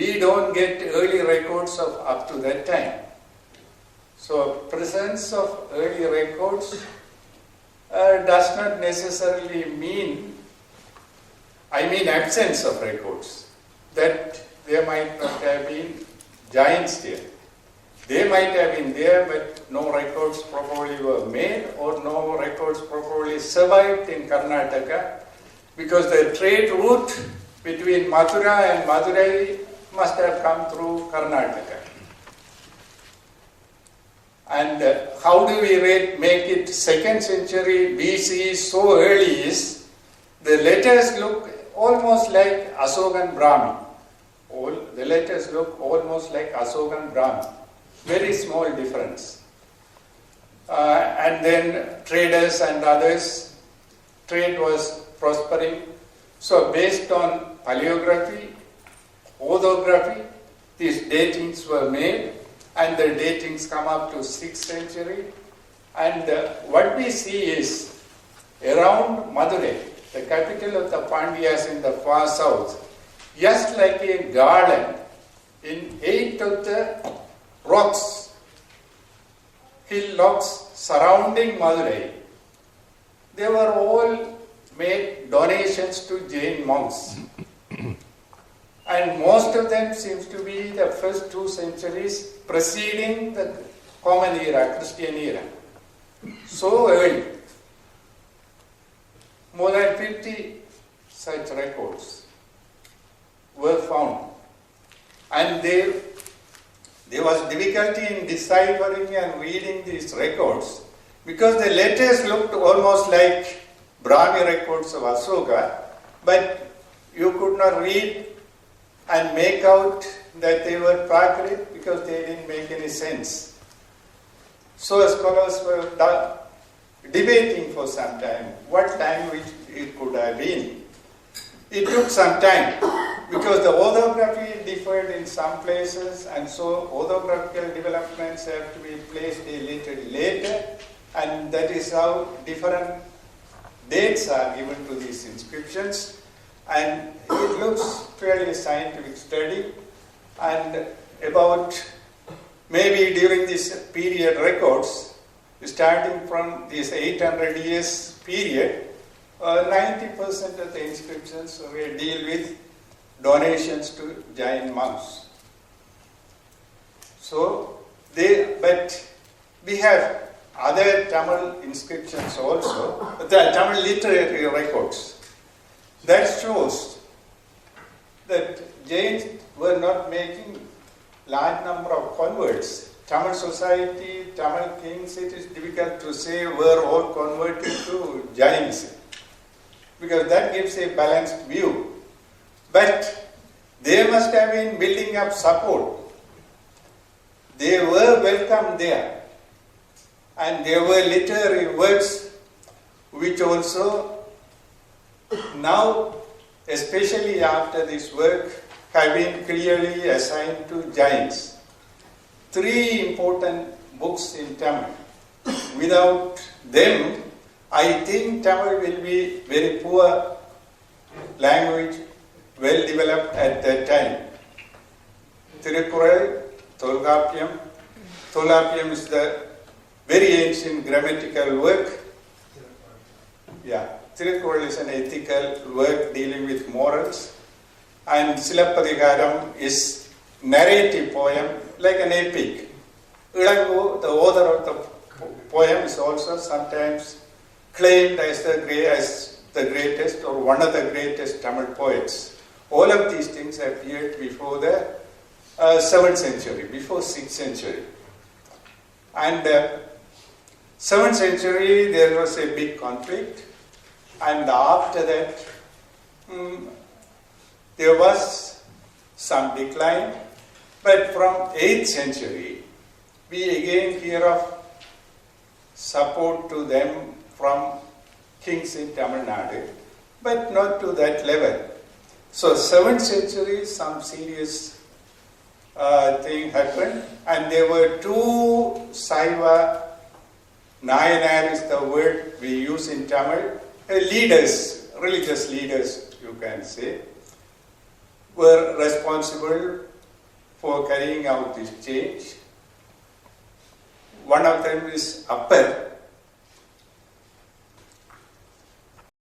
we don't get early records of up to that time. So presence of early records does not necessarily mean, absence of records, that there might not have been giants there. They might have been there, but no records probably were made, or no records probably survived in Karnataka, because the trade route between Mathura and Madurai must have come through Karnataka. And how do we make it 2nd century BC so early is, the letters look almost like Asokan Brahmi. The letters look almost like Asokan Brahmi. Very small difference. And then traders and others, trade was prospering. So based on paleography, orthography, these datings were made, and the datings come up to 6th century. And what we see is, around Madurai, the capital of the Pandyas in the far south, just like a garland, in 8 of the rocks, hill rocks surrounding Madurai, they were all made donations to Jain monks. And most of them seems to be the first 2 centuries preceding the Common Era, Christian era. So early. More than 50 such records were found. And there was difficulty in deciphering and reading these records, because the letters looked almost like Brahmi records of Asoka, but you could not read and make out that they were Prakrit, because they didn't make any sense. So scholars were debating for some time what language it could have been. It took some time, because the orthography differed in some places, and so orthographical developments have to be placed a little later, and that is how different dates are given to these inscriptions. And it looks fairly scientific study, and about maybe during this period records, starting from this 800 years period, 90% of the inscriptions deal with donations to Jain monks. But we have other Tamil inscriptions also, the Tamil literary records. That shows that Jains were not making large number of converts. Tamil society, Tamil kings, it is difficult to say were all converted to Jainism, because that gives a balanced view. But they must have been building up support. They were welcome there. And there were literary works which also now, especially after this work, have been clearly assigned to Jains. 3 important books in Tamil. Without them, I think Tamil will be very poor language, well developed at that time. Tirukkural, Tolkappiyam. Tolkappiyam is the very ancient grammatical work. Yeah. Tirukkural is an ethical work dealing with morals, and Silappadigaram is narrative poem, like an epic. Ilangu, the author of the poem, is also sometimes claimed as the greatest or one of the greatest Tamil poets. All of these things appeared before the 7th century, before 6th century. And 7th century, there was a big conflict. And after that, there was some decline. But from 8th century, we again hear of support to them from kings in Tamil Nadu, but not to that level. So 7th century, some serious thing happened, and there were 2 Saiva, Nayanar is the word we use in Tamil, leaders, religious leaders, you can say, were responsible carrying out this change. One of them is upper,